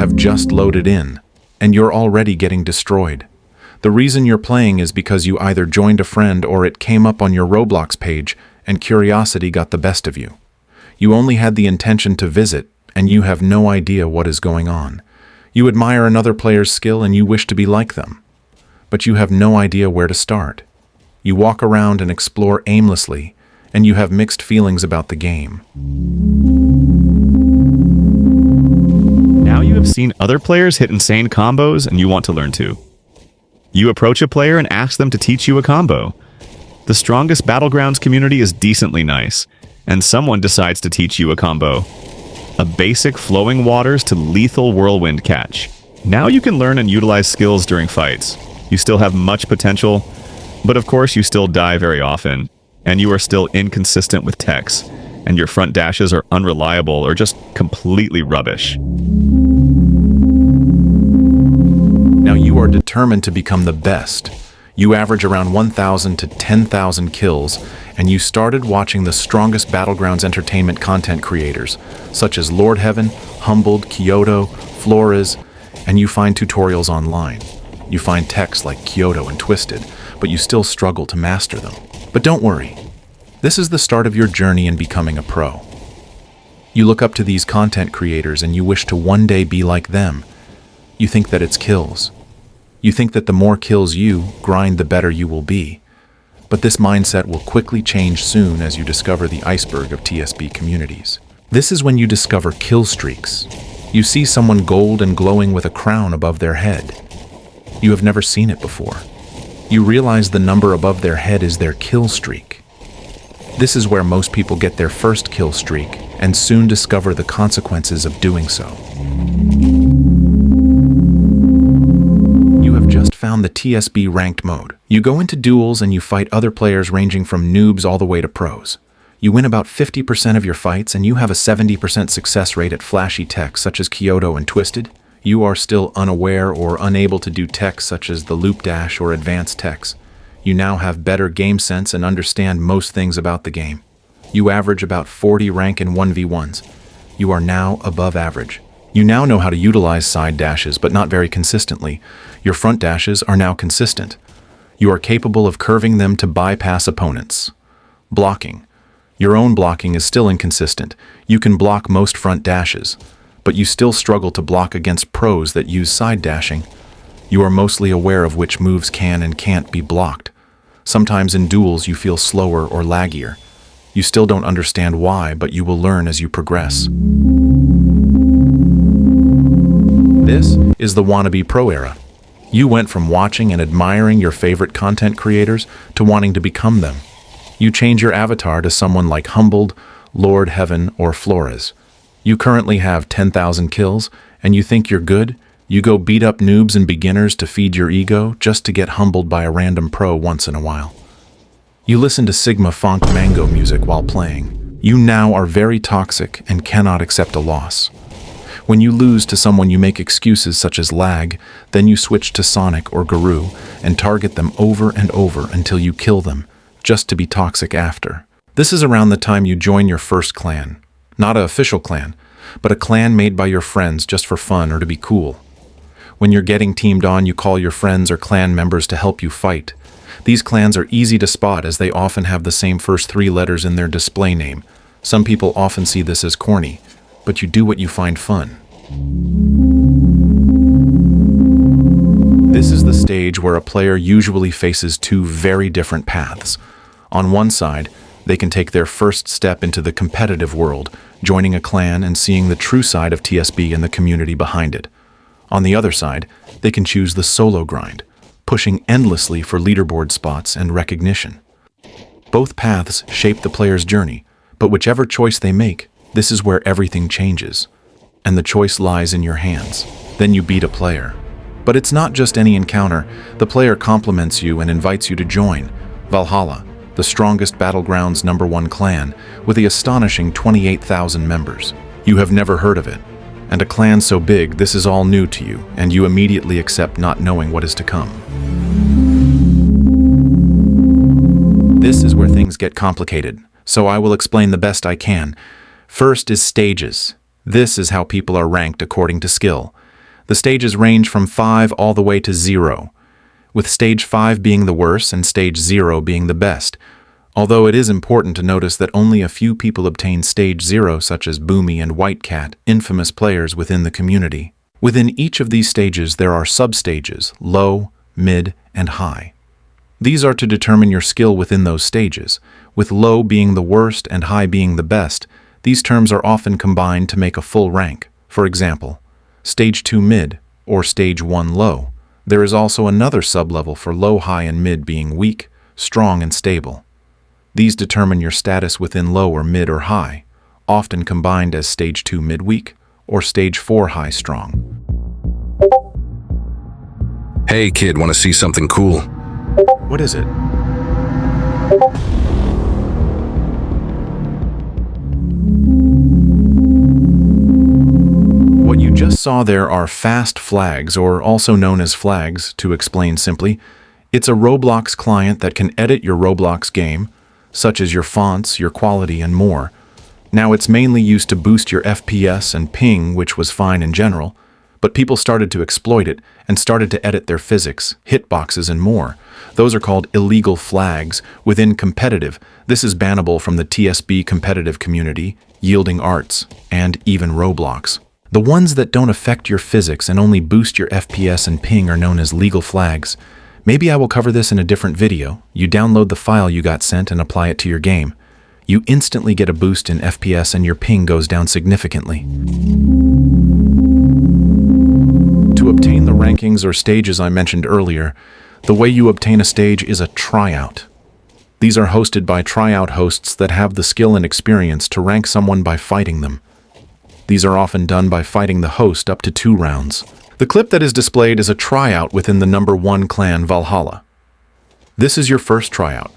have just loaded in, and you're already getting destroyed. The reason you're playing is because you either joined a friend or it came up on your Roblox page and curiosity got the best of you. You only had the intention to visit, and you have no idea what is going on. You admire another player's skill and you wish to be like them, but you have no idea where to start. You walk around and explore aimlessly, and you have mixed feelings about the game. Now you have seen other players hit insane combos and you want to learn too. You approach a player and ask them to teach you a combo. The Strongest Battlegrounds community is decently nice, and someone decides to teach you a combo. A basic flowing waters to lethal whirlwind catch. Now you can learn and utilize skills during fights. You still have much potential, but of course you still die very often, and you are still inconsistent with techs, and your front dashes are unreliable or just completely rubbish. Now you are determined to become the best. You average around 1,000 to 10,000 kills, and you started watching the Strongest Battlegrounds entertainment content creators, such as Lord Heaven, Humbled, Kyoto, Flores, and you find tutorials online. You find techs like Kyoto and Twisted, but you still struggle to master them. But don't worry. This is the start of your journey in becoming a pro. You look up to these content creators and you wish to one day be like them. You think that it's kills. You think that the more kills you grind, the better you will be. But this mindset will quickly change soon as you discover the iceberg of TSB communities. This is when you discover kill streaks. You see someone gold and glowing with a crown above their head. You have never seen it before. You realize the number above their head is their kill streak. This is where most people get their first kill streak and soon discover the consequences of doing so. You have just found the TSB ranked mode. You go into duels and you fight other players ranging from noobs all the way to pros. You win about 50% of your fights and you have a 70% success rate at flashy tech such as Kyoto and Twisted. You are still unaware or unable to do tech such as the loop dash or advanced techs. You now have better game sense and understand most things about the game. You average about 40 rank in 1v1s. You are now above average. You now know how to utilize side dashes, but not very consistently. Your front dashes are now consistent. You are capable of curving them to bypass opponents. Blocking. Your own blocking is still inconsistent. You can block most front dashes, but you still struggle to block against pros that use side dashing. You are mostly aware of which moves can and can't be blocked. Sometimes in duels you feel slower or laggier. You still don't understand why, but you will learn as you progress. This is the wannabe pro era. You went from watching and admiring your favorite content creators to wanting to become them. You change your avatar to someone like Humbled, Lord Heaven, or Flores. You currently have 10,000 kills, and you think you're good? You go beat up noobs and beginners to feed your ego just to get humbled by a random pro once in a while. You listen to Sigma Funk Mango music while playing. You now are very toxic and cannot accept a loss. When you lose to someone, you make excuses such as lag, then you switch to Sonic or Guru and target them over and over until you kill them, just to be toxic after. This is around the time you join your first clan. Not an official clan, but a clan made by your friends just for fun or to be cool. When you're getting teamed on, you call your friends or clan members to help you fight. These clans are easy to spot as they often have the same first 3 letters in their display name. Some people often see this as corny, but you do what you find fun. This is the stage where a player usually faces 2 very different paths. On one side, they can take their first step into the competitive world, joining a clan and seeing the true side of TSB and the community behind it. On the other side, they can choose the solo grind, pushing endlessly for leaderboard spots and recognition. Both paths shape the player's journey, but whichever choice they make, this is where everything changes. And the choice lies in your hands. Then you beat a player. But it's not just any encounter. The player compliments you and invites you to join Valhalla, the Strongest Battlegrounds #1 clan, with the astonishing 28,000 members. You have never heard of it. And a clan so big, this is all new to you, and you immediately accept not knowing what is to come. This is where things get complicated, so I will explain the best I can. First is stages. This is how people are ranked according to skill. The stages range from 5 all the way to 0, with stage 5 being the worst and stage 0 being the best, although it is important to notice that only a few people obtain stage 0, such as Boomy and Whitecat, infamous players within the community. Within each of these stages there are sub-stages, low, mid, and high. These are to determine your skill within those stages, with low being the worst and high being the best. These terms are often combined to make a full rank. For example, stage 2 mid or stage 1 low. There is also another sub-level for low, high, and mid being weak, strong, and stable. These determine your status within low or mid or high, often combined as stage 2 mid weak or stage 4 high strong. Hey kid, want to see something cool? What is it? What you just saw there are fast flags, or also known as flags, to explain simply. It's a Roblox client that can edit your Roblox game, such as your fonts, your quality, and more. Now it's mainly used to boost your FPS and ping, which was fine in general, but people started to exploit it and started to edit their physics, hitboxes, and more. Those are called illegal flags. Within competitive, this is bannable from the TSB competitive community, Yielding Arts, and even Roblox. The ones that don't affect your physics and only boost your FPS and ping are known as legal flags. Maybe I will cover this in a different video. You download the file you got sent and apply it to your game. You instantly get a boost in FPS and your ping goes down significantly. To obtain the rankings or stages I mentioned earlier, the way you obtain a stage is a tryout. These are hosted by tryout hosts that have the skill and experience to rank someone by fighting them. These are often done by fighting the host up to 2 rounds. The clip that is displayed is a tryout within the number 1 clan Valhalla. This is your first tryout.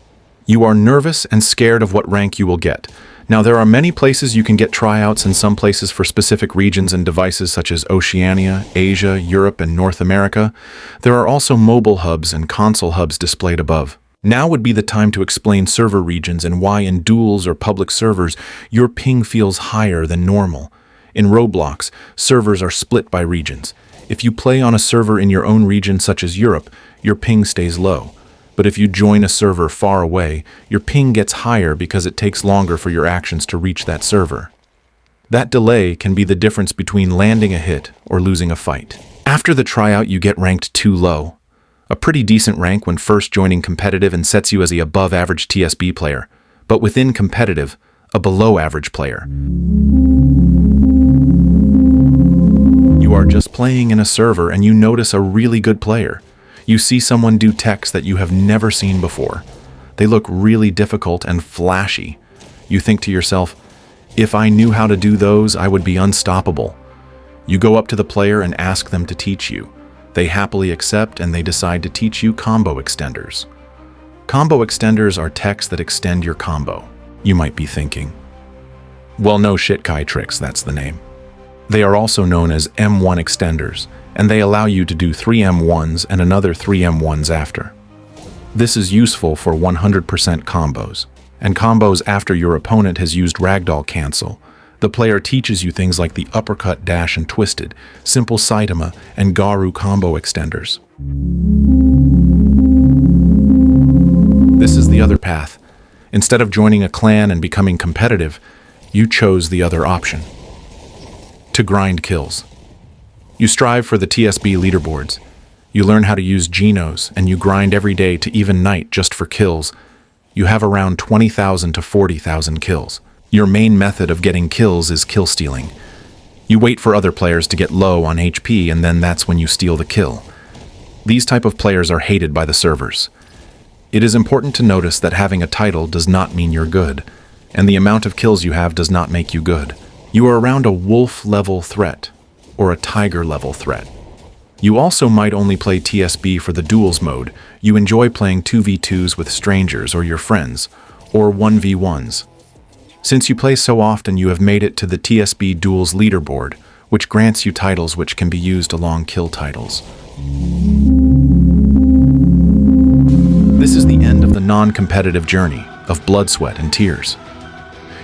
You are nervous and scared of what rank you will get. Now there are many places you can get tryouts, and some places for specific regions and devices such as Oceania, Asia, Europe, and North America. There are also mobile hubs and console hubs displayed above. Now would be the time to explain server regions and why in duels or public servers your ping feels higher than normal. In Roblox, servers are split by regions. If you play on a server in your own region such as Europe, your ping stays low. But if you join a server far away, your ping gets higher because it takes longer for your actions to reach that server. That delay can be the difference between landing a hit or losing a fight. After the tryout, you get ranked too low. A pretty decent rank when first joining competitive and sets you as a above-average TSB player, but within competitive, a below-average player. You are just playing in a server and you notice a really good player. You see someone do techs that you have never seen before. They look really difficult and flashy. You think to yourself, if I knew how to do those, I would be unstoppable. You go up to the player and ask them to teach you. They happily accept and they decide to teach you combo extenders. Combo extenders are techs that extend your combo. You might be thinking, well, no shit, Kytrix, that's the name. They are also known as M1 extenders, and they allow you to do 3 M1s and another 3 M1s after. This is useful for 100% combos, and combos after your opponent has used ragdoll cancel. The player teaches you things like the uppercut, dash, and twisted, simple Saitama, and Garu combo extenders. This is the other path. Instead of joining a clan and becoming competitive, you chose the other option. To grind kills. You strive for the TSB leaderboards. You learn how to use Genos, and you grind every day to even night just for kills. You have around 20,000 to 40,000 kills. Your main method of getting kills is kill stealing. You wait for other players to get low on HP, and then that's when you steal the kill. These type of players are hated by the servers. It is important to notice that having a title does not mean you're good, and the amount of kills you have does not make you good. You are around a wolf-level threat, or a tiger-level threat. You also might only play TSB for the duels mode. You enjoy playing 2v2s with strangers or your friends, or 1v1s. Since you play so often, you have made it to the TSB Duels leaderboard, which grants you titles which can be used along kill titles. This is the end of the non-competitive journey of blood, sweat, and tears.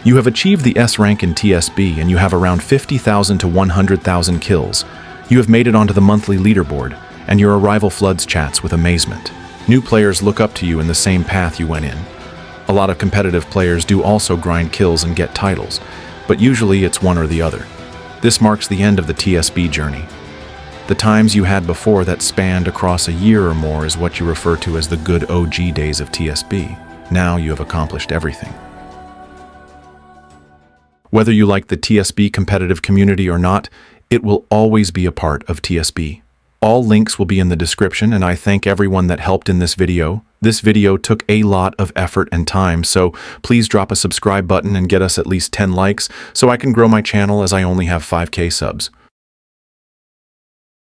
You have achieved the S rank in TSB and you have around 50,000 to 100,000 kills. You have made it onto the monthly leaderboard, and your arrival floods chats with amazement. New players look up to you in the same path you went in. A lot of competitive players do also grind kills and get titles, but usually it's one or the other. This marks the end of the TSB journey. The times you had before that spanned across a year or more is what you refer to as the good OG days of TSB. Now you have accomplished everything. Whether you like the TSB competitive community or not, it will always be a part of TSB. All links will be in the description, and I thank everyone that helped in this video. This video took a lot of effort and time, so please drop a subscribe button and get us at least 10 likes so I can grow my channel as I only have 5K subs.